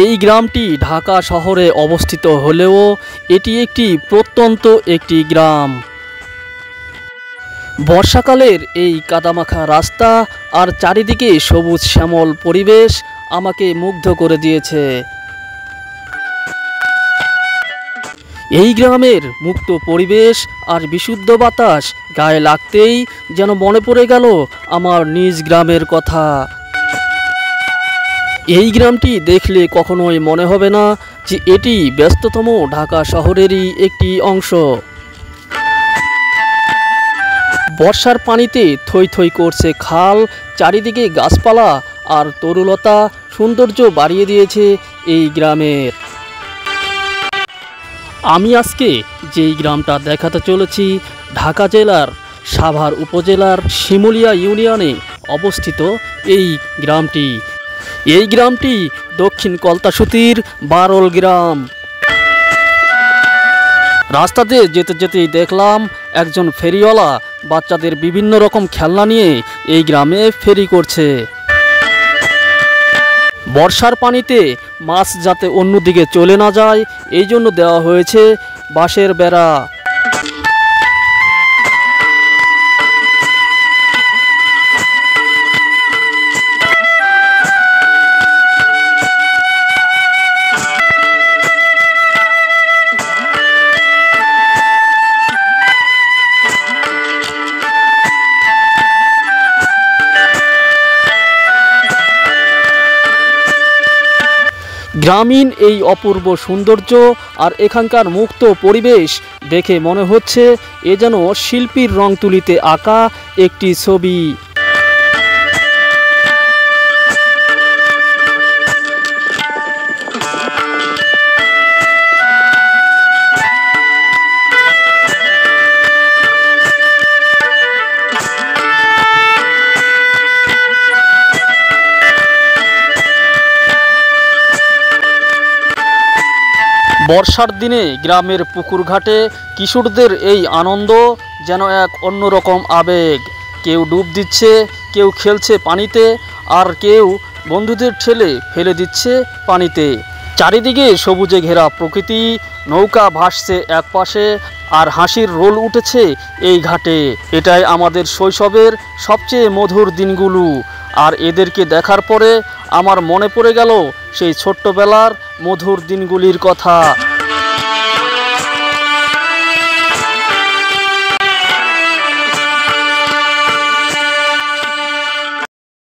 এই গ্রামটি ঢাকা শহরে অবস্থিত হলেও এটি একটি প্রত্যন্ত একটি গ্রাম। বর্ষাকালের এই কাদামাখা রাস্তা আর চারিদিকে সবুজ শ্যামল পরিবেশ আমাকে মুগ্ধ করে দিয়েছে। এই গ্রামের মুক্ত পরিবেশ আর বিশুদ্ধ বাতাস গায়ে লাগতেই যেন মনে পড়ে গেল আমার নিজ গ্রামের কথা। এই গ্রামটি দেখলে কখনোই মনে হবে না যে এটি ব্যস্ততম ঢাকা শহরেরই একটি অংশ। বর্ষার পানিতে থই থই করছে খাল, চারিদিকে গাছপালা আর তরুলতা সৌন্দর্য বাড়িয়ে দিয়েছে এই গ্রামের। আমি আজকে যেই গ্রামটা দেখাতে চলেছি ঢাকা জেলার সাভার উপজেলার শিমুলিয়া ইউনিয়নে অবস্থিত এই গ্রামটি। এই গ্রামটি দক্ষিণ কলতাসুতির বারল গ্রাম। রাস্তাতে যেতে যেতেই দেখলাম একজন ফেরিওয়ালা বাচ্চাদের বিভিন্ন রকম খেলনা নিয়ে এই গ্রামে ফেরি করছে। বর্ষার পানিতে মাছ যাতে অন্যদিকে চলে না যায় এই জন্য দেওয়া হয়েছে বাঁশের বেড়া। গ্রামীণ এই অপূর্ব সৌন্দর্য আর এখানকার মুক্ত পরিবেশ দেখে মনে হচ্ছে এ যেন শিল্পীর রং তুলিতে আঁকা একটি ছবি। বর্ষার দিনে গ্রামের পুকুর ঘাটে কিশোরদের এই আনন্দ যেন এক অন্যরকম আবেগ। কেউ ডুব দিচ্ছে, কেউ খেলছে পানিতে, আর কেউ বন্ধুদের ঠেলে ফেলে দিচ্ছে পানিতে। চারিদিকে সবুজে ঘেরা প্রকৃতি, নৌকা ভাসছে এক পাশে আর হাসির রোল উঠেছে এই ঘাটে। এটাই আমাদের শৈশবের সবচেয়ে মধুর দিনগুলো। আর এদেরকে দেখার পরে আমার মনে পড়ে গেল সেই ছোট্টবেলার মধুর দিনগুলির কথা।